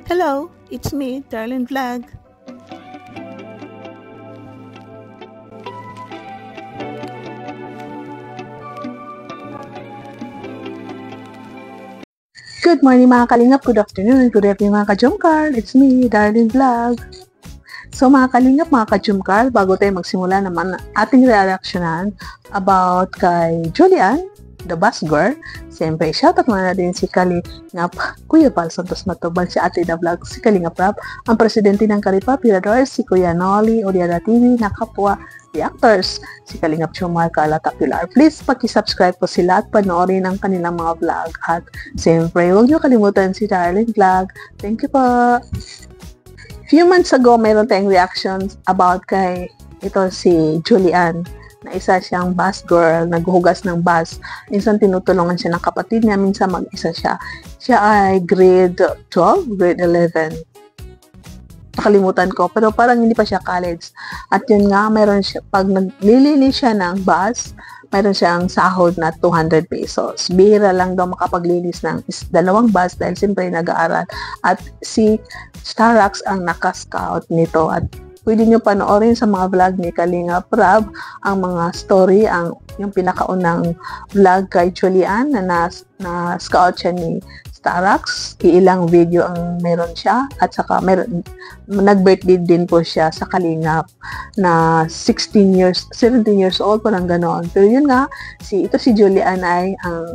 Hello, it's me, Darlene Vlog. Good morning mga kalingap, good afternoon, good evening mga ka-Jumcar. It's me, Darlene Vlog. So mga kalingap, mga ka-Jumcar, bago tayo magsimula naman ating reaksyonan about kay Julian, the bus girl. Siyempre, shoutout muna natin si Kalingap Kuya Val Santos Matubal, si Ate na Vlog, si Kalingap Rap, ang presidente ng Karipa Piradores, si Kuya Noli, Odiada TV, na kapwa reactors, si Kalingap Jomar, Carla Tapilar. Please paki-subscribe po sila at panoorin ang kanilang mga vlog. At siyempre, huwag niyo kalimutan si Darlene Vlog. Thank you po. Few months ago, mayroon tayong reactions about kay ito si Julian, na isa siyang bus girl, naghuhugas ng bus. Minsan tinutulungan siya ng kapatid niya, minsan mag-isa siya. Siya ay grade 12, grade 11. Nakalimutan ko, pero parang hindi pa siya college. At yun nga, mayroon siya, pag naglilinis siya ng bus, mayroon siyang sahod na 200 pesos. Bihira lang daw makapaglinis ng dalawang bus dahil siyempre nag-aaral. At si Starax ang naka-scout nito. At pwede nyo panoorin sa mga vlog ni Kalingap Rab ang mga story, yung pinakaunang vlog kay Julian na scout siya ni Starax. Ilang video ang meron siya at saka nag-birthday din po siya sa Kalingap na 17 years old, parang ganoon. Pero yun nga, ito si Julian ay ang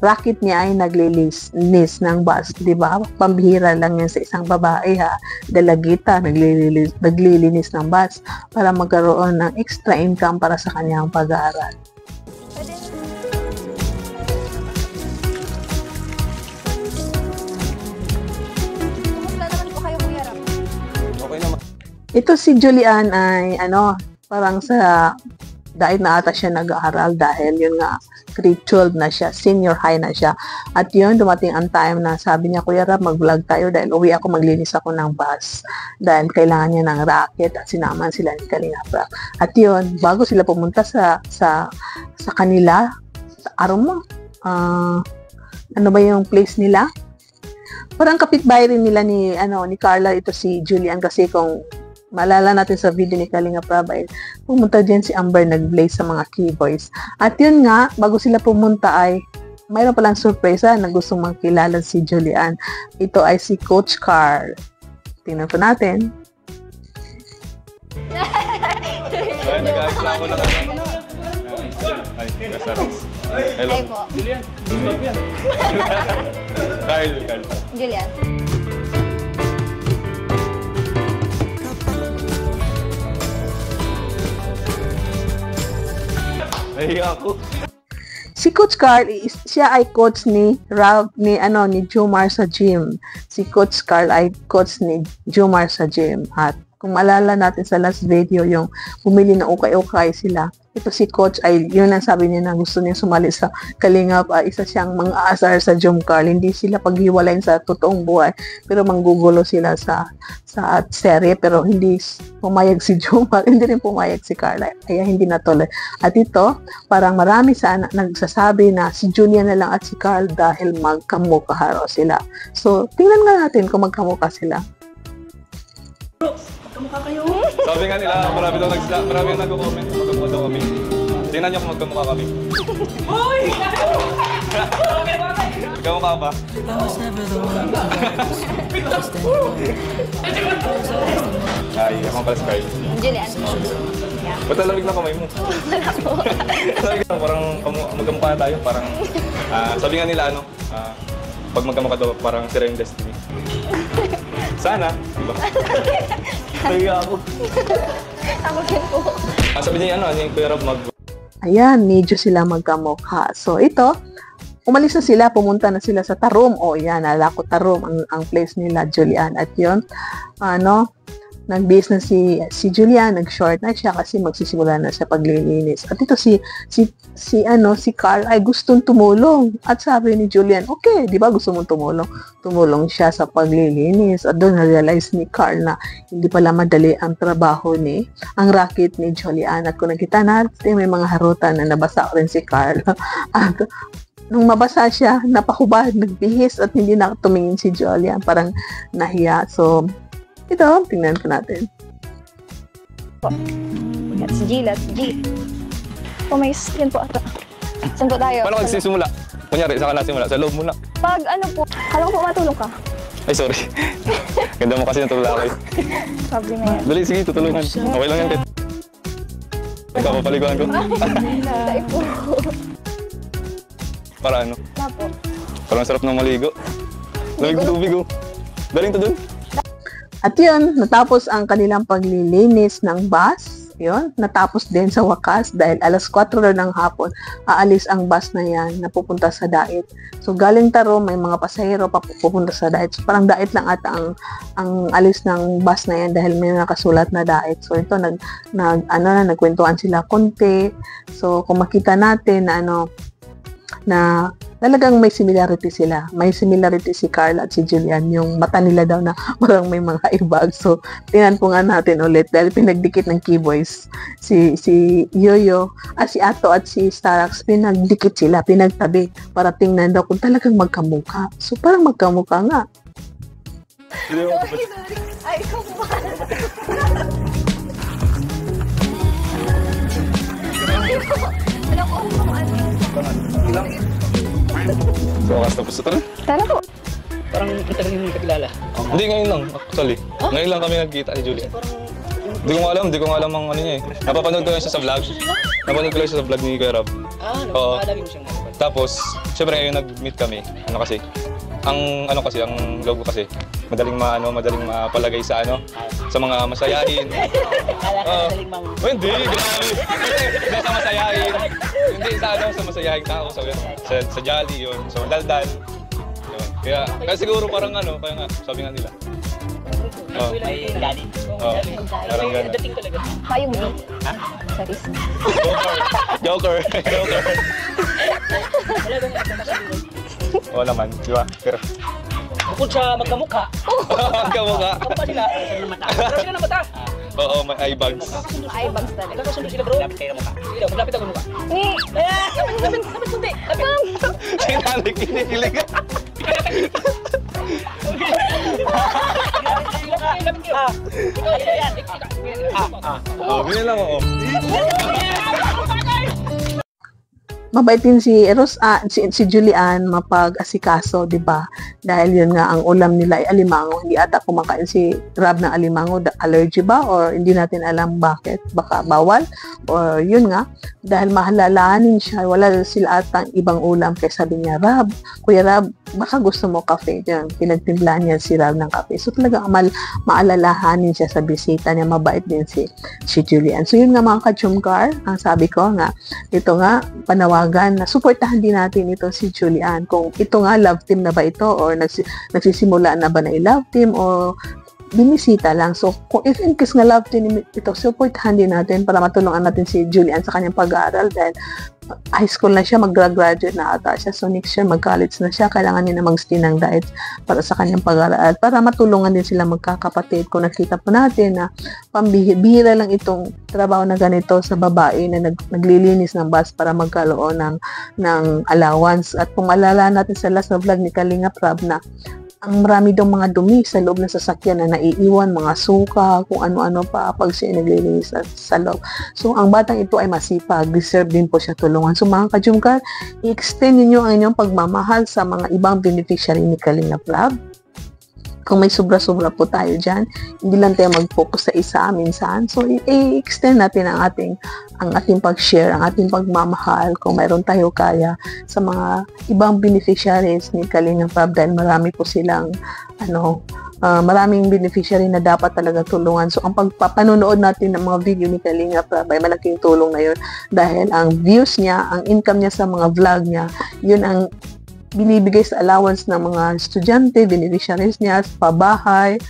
racket niya ay naglilinis ng bus, di ba? Pambihira lang yan sa isang babae ha. Dalagita, naglilinis ng bus para magkaroon ng extra income para sa kanyang pag-aaral. Ito si Julian ay parang dahil na ata siya nag-aaral dahil yun nga grade 12 na siya, senior high na siya. At yun, dumating ang time na sabi niya, Kuya Rab, mag-vlog tayo dahil uwi ako, maglinis ako ng bus. Dahil kailangan niya ng racket at sinaman sila ni Kalingap Rab. At yun, bago sila pumunta sa kanila, sa Aroma, ano ba yung place nila? Parang kapitbahay rin nila ni Carla, ito si Julian, kasi kung maalala natin sa video ni Kalingap Rab ay pumunta din si Amber nag-blaze sa mga keyboards. At yun nga, bago sila pumunta ay mayroon palang surpresa na gustong makilala si Julian. Ito ay si Coach Carl. Tingnan po natin. Ay, nag-aaklamo na kami. Ay, kasarap. Hello. Hi po. Julian. Carl. Julian. Nahiya ako. Si Coach Carl, siya ay coach ni Jomar sa gym. Si Coach Carl ay coach ni Jomar sa gym. At kung maalala natin sa last video, yung bumili na ukay-ukay sila. Ito si Coach ay, yun ang sabi niya na gusto niya sumali sa Kalingap. Isa siyang mang-aasar sa Jomcar. Hindi sila paghiwalayin sa totoong buhay. Pero manggugulo sila sa serye. Pero hindi pumayag si Jomcar. Hindi rin pumayag si Carla. Kaya hindi natuloy. At ito, parang marami sana nagsasabi na si Julian na lang at si Carl dahil magkamukha raw sila. So, tingnan nga natin kung magkamukha sila. Magkamukha kayo? Sabi nga nila, marami yung nag-comment. Magkamukha daw kami. Tingnan niyo kung magkamukha kami. Uy! Magkamukha ba? Ay, ako pala si Carl. Julian. Ba't lamig na kamay mo? Parang magkamukha tayo. Parang, sabi nga nila, pag magkamukha daw, parang sila yung destiny. Sana, diba? Nahiya ako. Ako din po. Sabi niya, yung Kuya Rob Ayan, medyo sila magkamukha. So, ito, umalis na sila, pumunta na sila sa Tarom. O, yan, alako Tarom, ang place nila, Julian. At yun, nag-business si Julian, nag-short na siya kasi magsisimula na siya paglilinis. At ito si Carl ay gustong tumulong. At sabi ni Julian, okay, di ba gusto mong tumulong? Tumulong siya sa paglilinis. At doon na-realize ni Carl na hindi pala madali ang trabaho ang racket ni Julian. At kung nakita natin, may mga harutan na nabasa rin si Carl. At nung mabasa siya, napahubad, nagbihis at hindi na tumingin si Julian. Parang nahiya. So, ito, tingnan ko natin. Let's G, let's G. Oh, may skin po ata. Saan po tayo? Paano magsisimula? Kunyari, saan ka nasimula? Sa loob muna. Pag ano po, kala ko po matulong ka. Ay, sorry. Ganda mo kasi natulala ko. Sabi na yan. Dali, sige, tutulungan. Okay lang yan, Ted. Ikaw, papaliguan ko. Dahil po. Para ano? Na po. Parang sarap ng maligo. Lamig tubig, oh. Daling to dun. At yun, natapos ang kanilang paglilinis ng bus. Yun, natapos din sa wakas dahil alas 4 na ng hapon, aalis ang bus na yan na pupunta sa Dait. So, galing Taro, may mga pasahero pa pupunta sa Dait. So, parang Dait lang ata ang alis ng bus na yan dahil may nakasulat na Dait. So, ito, nagkwentuhan sila konti. So, kung makita natin na talagang may similarity sila. May similarity si Carla at si Julian. Yung mata nila daw na parang may mga ibag. So, tingnan po nga natin ulit dahil pinagdikit ng Keyboys. Si Yoyo, si Ato at si Starax, pinagdikit sila, pinagtabi para tingnan daw kung talagang magkamukha. So, parang magkamukha nga. Ay, ikaw po. Ano ko ano? So, wakas tapos ito na. Tara po. Parang ang tagal yung kakilala. Hindi, ngayon lang. Actually. Ngayon lang kami nagkita ni Julian. Hindi ko nga alam ang ano niya eh. Napapanood ko lang siya sa vlog. Napapanood ko lang siya sa vlog ni Kuya Rob. Oo. Lagi mo siyang nalipad. Tapos, syempre ngayon nag-meet kami. Ang vlog ko kasi, madaling mapalagay sa sa mga masayahin. Kala ka madaling mang... Oh, hindi, grabe. Hindi sa masayahin. Hindi sa masayahin tao. Sa jolly yun. So, daldal. Yun. Kaya siguro parang kaya nga, sabi nga nila. Oh. May daddy. Oh, parang gano'n. Dating talaga. Payong B. Sorry. Joker. Wala bang nagkakasal? Oo naman, di ba? Pero, Bukod sa magkamukha. kamukha. Ako pa sila. Sila ng mata. Pero sila ng mata. Oo, may eye bags. Ay, bags talaga. Magkakasundo sila bro. Lapit kayo ng mukha. Sige daw, maglapit ako ng mukha. Ni, Lapit kunti. Sinalik, kinikilig. Lapit kayo. Ayan. Oo, ganyan lang oo. Mabait din si Julian mapag-asikaso, 'di ba? Dahil yun nga ang ulam nila ay alimango. Hindi ata kumakain si Rob ng alimango, allergy ba or hindi natin alam bakit, baka bawal or yun nga dahil mahalalahanin siya, wala sila atang ibang ulam kaya sabi niya, Kuya Rob, baka gusto mo kape. Yan, pinagtimpla niya si Rob ng kape. So talaga maalalahanin siya sa bisita niya, mabait din si Julian. So yun nga mga ka-Jumcar, ang sabi ko nga, ito nga panawagan na suportahan din natin ito si Julian. Kung ito nga love team na ba ito or nagsisimula na ba na i-love team o binisita lang. So, kung if in case nga love team ito, supportahan din natin para matulungan natin si Julian sa kanyang pag-aaral dahil high school na siya, mag-graduate na ata siya. So, next year, mag-college na siya. Kailangan niya namang stay ng diet para sa kanyang pag-aaral. Para matulungan din sila magkakapatid. Kung nakita po natin na pambihira lang itong trabaho na ganito sa babae na naglilinis ng bus para magkaroon ng allowance. At kung alala natin sa last na vlog ni Kalinga Prab na ang marami daw mga dumi sa loob ng sasakyan na naiiwan, mga suka, kung ano-ano pa pag siya naglilinis sa loob. So, ang batang ito ay masipag, deserve din po siya tulungan. So, mga ka-Jumcar, i-extend ninyo ang inyong pagmamahal sa mga ibang beneficiary ni Kalinga Prab. Kung may sobra-sobra po tayo dyan, hindi lang tayo mag-focus sa isa minsan. So, i-extend natin ang ating pag-share, ang ating pagmamahal kung mayroon tayo kaya sa mga ibang beneficiaries ni Kalinga Prab dahil marami po silang maraming beneficiary na dapat talaga tulungan. So, ang pagpapanonood natin ng mga video ni Kalinga Prab ay malaking tulong na yun dahil ang views niya, ang income niya sa mga vlog niya, yun ang binibigay sa allowance ng mga estudyante, beneficiaries niya, pabahay,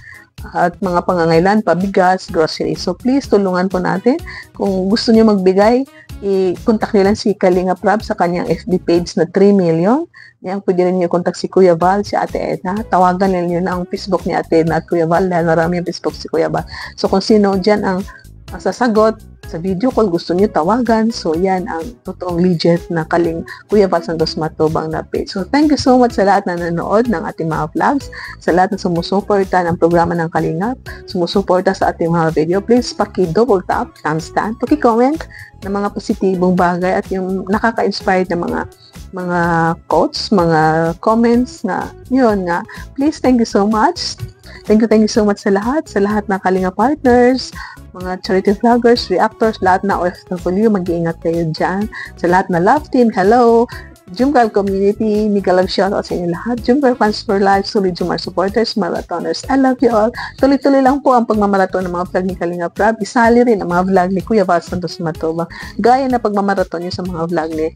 at mga pangangailan, pabigas, groceries. So please, tulungan po natin. Kung gusto niyo magbigay, i-contact niyo lang si Kalinga Prab sa kanyang FB page na 3 million. Yan, pwede rin niyo contact si Kuya Val, si Ate Edna. Tawagan niyo na ang Facebook ni Ate Edna at Kuya Val dahil marami yung Facebook si Kuya Val. So kung sino dyan ang ang sasagot sa video call, gusto niyo tawagan. So, yan ang totoong legit na Kuya Val Santos Matubang na page. So, thank you so much sa lahat na nanonood ng ating mga vlogs, sa lahat na sumusuporta ng programa ng Kalingap, sumusuporta sa ating mga video. Please, paki-double tap, thumbstand, paki-comment ng mga positibong bagay at yung nakaka-inspired na mga quotes, mga comments na yun nga. Please, thank you so much. Thank you so much sa lahat ng Kalinga partners, mga charity vloggers, reactors, lahat na OFW, mag-iingat kayo dyan. Sa lahat na love team, hello! Jumcar community, mega love shoutout sa inyo lahat. Jumcar fans for life, solid Jumcar supporters, marathoners, I love you all. Tuloy-tuloy lang po ang pagmamarathon ng mga vlog ni Kalinga Prab. Isali rin ang mga vlog ni Kuya Val Santos Matubang. Gaya na pagmamarathon nyo sa mga vlog ni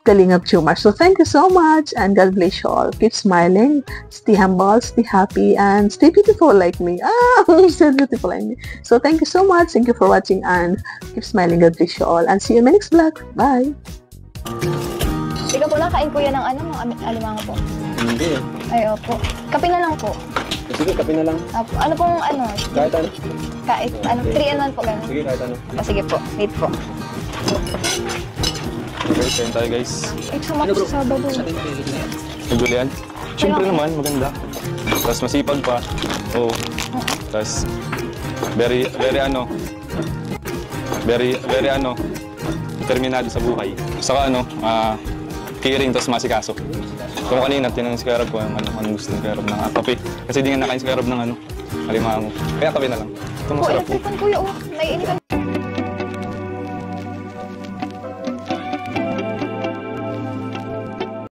Kalingap Jumar. So thank you so much and God bless you all. Keep smiling, stay humble, stay happy, and stay beautiful like me. So beautiful like me. So thank you so much. Thank you for watching and keep smiling. God bless you all and see you in my next vlog. Bye! Ikaw po nakain kuya ng ano, mga alimango po? Hindi. Ay, opo. Kape na lang po. Sige, kape na lang. Opo. Ano pong ano? Kahit ano. Kahit ano? 3 and 1 po gano'n. Sige, kahit ano. O, sige po. Wait po. Okay, kain tayo guys. Ay, sumama po sa Sabado. Julian? Siyempre naman, maganda. Tapos masipag pa. Oo. Tapos, very determinado sa buhay. Saka caring, tapos masikaso. Kung kanina, tinanong si Kuya Rob ko anong gusto ng Kuya Rob ng kape. Kasi di nga nakain si Kuya Rob ng alimango. Kaya kape na lang. Ito Po, masarap po. electric fan kuya. Oh, naiinitan.